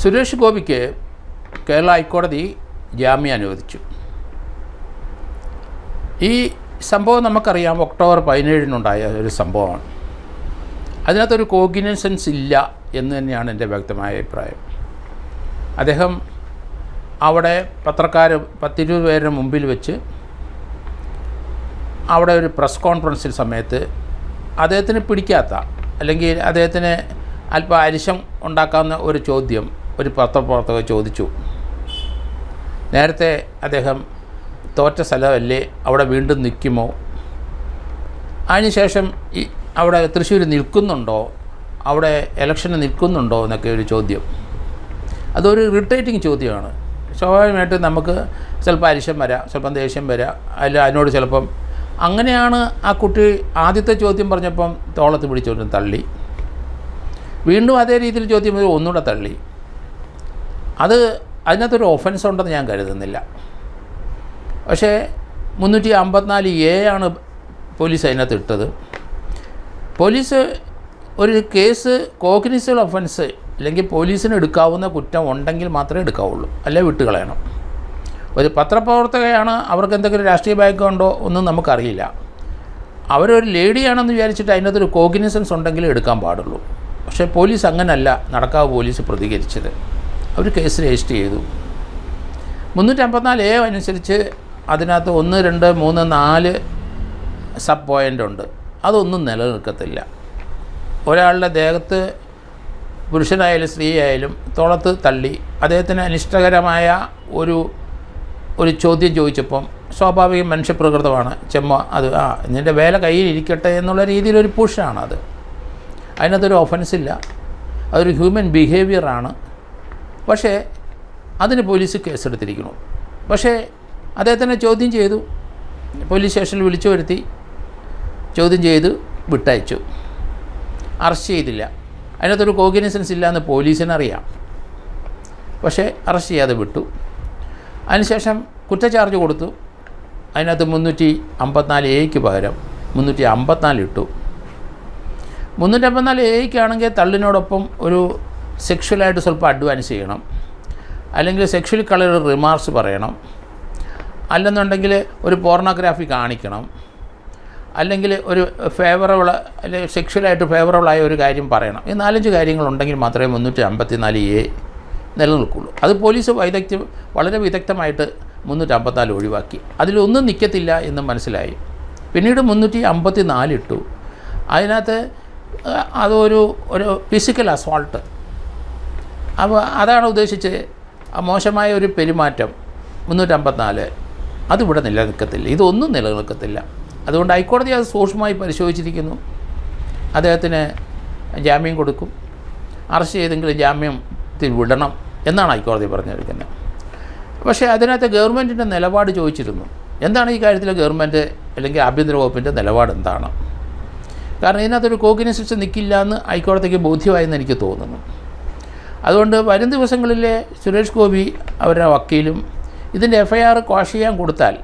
സുരേഷ് ഗോപിക്ക് കേരള ഹൈക്കോടതി ജാമ്യം അനുവദിച്ചു. ഈ സംഭവം നമുക്കറിയാം, ഒക്ടോബർ 17-നുണ്ടായ ഒരു സംഭവമാണ്. അതിനകത്തൊരു കോഗ്നിസൻസ് ഇല്ല എന്ന് തന്നെയാണ് എൻ്റെ വ്യക്തമായ അഭിപ്രായം. അദ്ദേഹം അവിടെ പത്രക്കാർ 10-20 പേരുടെ മുമ്പിൽ വെച്ച് അവിടെ ഒരു പ്രസ് കോൺഫറൻസിൽ സമയത്ത് അദ്ദേഹത്തിന് പിടിക്കാത്ത, അല്ലെങ്കിൽ അദ്ദേഹത്തിന് അല്പം അരിശം ഉണ്ടാക്കാവുന്ന ഒരു ചോദ്യം ഒരു പത്രപ്രവർത്തകർ ചോദിച്ചു. നേരത്തെ അദ്ദേഹം തോറ്റ സ്ഥലമല്ലേ, അവിടെ വീണ്ടും നിൽക്കുമോ, അതിനുശേഷം ഈ അവിടെ തൃശ്ശൂർ നിൽക്കുന്നുണ്ടോ, അവിടെ ഇലക്ഷന് നിൽക്കുന്നുണ്ടോ എന്നൊക്കെ ഒരു ചോദ്യം. അതൊരു ഇറിറ്റേറ്റിംഗ് ചോദ്യമാണ്. സ്വാഭാവികമായിട്ട് നമുക്ക് ചിലപ്പോൾ അരിശം വരാം, ചിലപ്പം ദേഷ്യം വരാം, അതിനോട് ചിലപ്പം അങ്ങനെയാണ്. ആ കുട്ടി ആദ്യത്തെ ചോദ്യം പറഞ്ഞപ്പം തോളത്ത് പിടിച്ചുകൊണ്ട് തള്ളി, വീണ്ടും അതേ രീതിയിൽ ചോദ്യം ഒന്നുകൂടെ തള്ളി. അതിനകത്തൊരു ഒഫൻസ് ഉണ്ടെന്ന് ഞാൻ കരുതുന്നില്ല. പക്ഷേ 354A ആണ് പോലീസ് അതിനകത്ത് ഇട്ടത്. പോലീസ് ഒരു കേസ് കോഗ്നിസബിൾ ഒഫൻസ് അല്ലെങ്കിൽ പോലീസിന് എടുക്കാവുന്ന കുറ്റം ഉണ്ടെങ്കിൽ മാത്രമേ എടുക്കാവുള്ളൂ, അല്ലെ വിട്ടുകളയണം. ഒരു പത്രപ്രവർത്തകയാണ്, അവർക്ക് എന്തെങ്കിലും രാഷ്ട്രീയ ബാക്ക്ഗ്രൗണ്ടോ ഒന്നും നമുക്കറിയില്ല. അവരൊരു ലേഡിയാണെന്ന് വിചാരിച്ചിട്ട് അതിനകത്തൊരു കോഗ്നിസൻസ് ഉണ്ടെങ്കിലേ എടുക്കാൻ പാടുള്ളൂ. പക്ഷേ പോലീസ് അങ്ങനല്ല നടക്കാവ് പോലീസ് പ്രതികരിച്ചത്. അവർ കേസ് രജിസ്റ്റർ ചെയ്തു. 354A അനുസരിച്ച് അതിനകത്ത് 1, 2, 3, 4 സബ് പോയിൻ്റ് ഉണ്ട്. അതൊന്നും നിലനിൽക്കത്തില്ല. ഒരാളുടെ ദേഹത്ത് പുരുഷനായാലും സ്ത്രീയായാലും തോളത്ത് തള്ളി അദ്ദേഹത്തിന് അനിഷ്ടകരമായ ഒരു ചോദ്യം ചോദിച്ചപ്പം സ്വാഭാവികം മനുഷ്യപ്രകൃതമാണ്. അത് നിൻ്റെ വേല കയ്യിലിരിക്കട്ടെ എന്നുള്ള രീതിയിലൊരു പുഷാണത്. അതിനകത്തൊരു ഒഫൻസില്ല, അതൊരു ഹ്യൂമൻ ബിഹേവിയറാണ്. പക്ഷേ അതിന് പോലീസ് കേസെടുത്തിരിക്കുന്നു. പക്ഷേ അദ്ദേഹത്തിനെ ചോദ്യം ചെയ്തു, പോലീസ് സ്റ്റേഷനിൽ വിളിച്ചു വരുത്തി ചോദ്യം ചെയ്ത് വിട്ടയച്ചു, അറസ്റ്റ് ചെയ്തില്ല. അതിനകത്തൊരു കോഗ്നിസൻസ് ഇല്ല എന്ന് പോലീസിനറിയാം, പക്ഷേ അറസ്റ്റ് ചെയ്യാതെ വിട്ടു. അതിനുശേഷം കുറ്റചാർജ് കൊടുത്തു. അതിനകത്ത് 354A പകരം 354 ഇട്ടു. 354A തള്ളിനോടൊപ്പം ഒരു സെക്ഷുവലായിട്ട് സ്വല്പം അഡ്വാൻസ് ചെയ്യണം, അല്ലെങ്കിൽ സെക്ഷുവലി കളർ റിമാർക്സ് പറയണം, അല്ലെന്നുണ്ടെങ്കിൽ ഒരു പോർണോഗ്രാഫി കാണിക്കണം, അല്ലെങ്കിൽ ഒരു ഫേവറബിൾ അല്ലെങ്കിൽ സെക്ഷുവലായിട്ട് ഫേവറബിളായ ഒരു കാര്യം പറയണം. ഈ 4-5 കാര്യങ്ങളുണ്ടെങ്കിൽ മാത്രമേ 354A നിലനിൽക്കുള്ളൂ. അത് പോലീസ് വളരെ വിദഗ്ധമായിട്ട് 354 ഒഴിവാക്കി. അതിലൊന്നും നിൽക്കത്തില്ല എന്ന് മനസ്സിലായി. പിന്നീട് 354 ഇട്ടു. അതിനകത്ത് അതൊരു ഫിസിക്കൽ അസോൾട്ട്. അപ്പോൾ അതാണ് ഉദ്ദേശിച്ച് മോശമായ ഒരു പെരുമാറ്റം 354 അതിവിടെ നിലനിൽക്കത്തില്ല. ഇതൊന്നും നിലനിൽക്കത്തില്ല. അതുകൊണ്ട് ഹൈക്കോടതി അത് സൂക്ഷ്മമായി പരിശോധിച്ചിരിക്കുന്നു. അദ്ദേഹത്തിന് ജാമ്യം കൊടുക്കും, അറസ്റ്റ് ചെയ്തെങ്കിലും ജാമ്യത്തിൽ വിടണം എന്നാണ് ഹൈക്കോടതി പറഞ്ഞിരിക്കുന്നത്. പക്ഷേ അതിനകത്ത് ഗവൺമെൻറ്റിൻ്റെ നിലപാട് ചോദിച്ചിരുന്നു. എന്താണ് ഈ കാര്യത്തിൽ ഗവൺമെൻറ് അല്ലെങ്കിൽ ആഭ്യന്തര വകുപ്പിൻ്റെ നിലപാട് എന്താണ്? കാരണം ഇതിനകത്തൊരു കോഗ്നിസൻസ് നിൽക്കില്ല എന്ന് ഹൈക്കോടതിക്ക് ബോധ്യമായെന്ന് എനിക്ക് തോന്നുന്നു. അതുകൊണ്ട് വരും ദിവസങ്ങളിൽ സുരേഷ് ഗോപി അവരുടെ വക്കീലും ഇതിൻ്റെ FIR ക്വാഷ് ചെയ്യാൻ കൊടുത്താൽ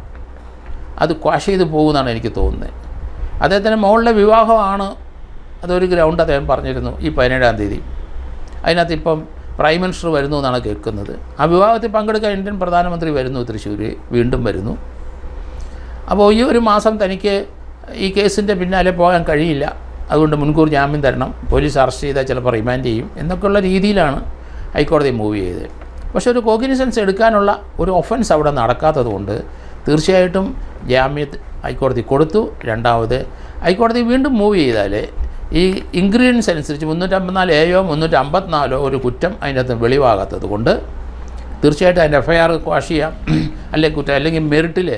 അത് ക്വാഷ് ചെയ്ത് പോകുമെന്നാണ് എനിക്ക് തോന്നുന്നത്. അദ്ദേഹത്തിൻ്റെ മോളുടെ വിവാഹമാണ് അതൊരു ഗ്രൗണ്ട് അദ്ദേഹം പറഞ്ഞിരുന്നു ഈ 17-ാം തീയതി. അതിനകത്ത് ഇപ്പം പ്രൈം മിനിസ്റ്റർ വരുന്നു എന്നാണ് കേൾക്കുന്നത്. ആ വിവാഹത്തിൽ പങ്കെടുക്കാൻ ഇന്ത്യൻ പ്രധാനമന്ത്രി വരുന്നു, തൃശ്ശൂർ വീണ്ടും വരുന്നു. അപ്പോൾ ഈ ഒരു മാസം തനിക്ക് ഈ കേസിൻ്റെ പിന്നാലെ പോകാൻ കഴിയില്ല. അതുകൊണ്ട് മുൻകൂർ ജാമ്യം തരണം, പോലീസ് അറസ്റ്റ് ചെയ്താൽ ചിലപ്പോൾ റിമാൻഡ് ചെയ്യും എന്നൊക്കെയുള്ള രീതിയിലാണ് ഹൈക്കോടതി മൂവ് ചെയ്തത്. പക്ഷേ ഒരു കോഗ്നിസൻസ് എടുക്കാനുള്ള ഒരു ഒഫൻസ് അവിടെ നടക്കാത്തത് കൊണ്ട് തീർച്ചയായിട്ടും ജാമ്യം ഹൈക്കോടതി കൊടുത്തു. രണ്ടാമത് ഹൈക്കോടതി വീണ്ടും മൂവ് ചെയ്താൽ ഈ ഇൻഗ്രീഡിയൻസ് അനുസരിച്ച് 354A 354 ഒരു കുറ്റം അതിനകത്ത് വെളിവാകാത്തത് കൊണ്ട് തീർച്ചയായിട്ടും അതിൻ്റെ FIR ക്വാഷ് ചെയ്യാം, അല്ലെങ്കിൽ മെറിറ്റിൽ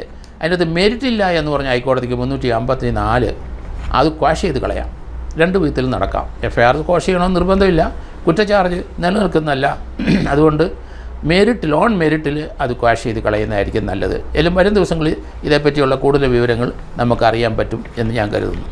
അതിനകത്ത് മെറിറ്റില്ല എന്ന് പറഞ്ഞ ഹൈക്കോടതിക്ക് 354 അത് ക്വാഷ് ചെയ്ത് കളയാം. 2 വിധത്തിൽ നടക്കാം. FIR ക്വാഷ് ചെയ്യണമെന്ന് നിർബന്ധമില്ല, കുറ്റചാർജ് നിലനിൽക്കുന്നതല്ല. അതുകൊണ്ട് ലോൺ മെറിറ്റിൽ അത് ക്വാഷ് ചെയ്ത് കളയുന്നതായിരിക്കും നല്ലത്. വരും ദിവസങ്ങളിൽ ഇതേപ്പറ്റിയുള്ള കൂടുതൽ വിവരങ്ങൾ നമുക്കറിയാൻ പറ്റും എന്ന് ഞാൻ കരുതുന്നു.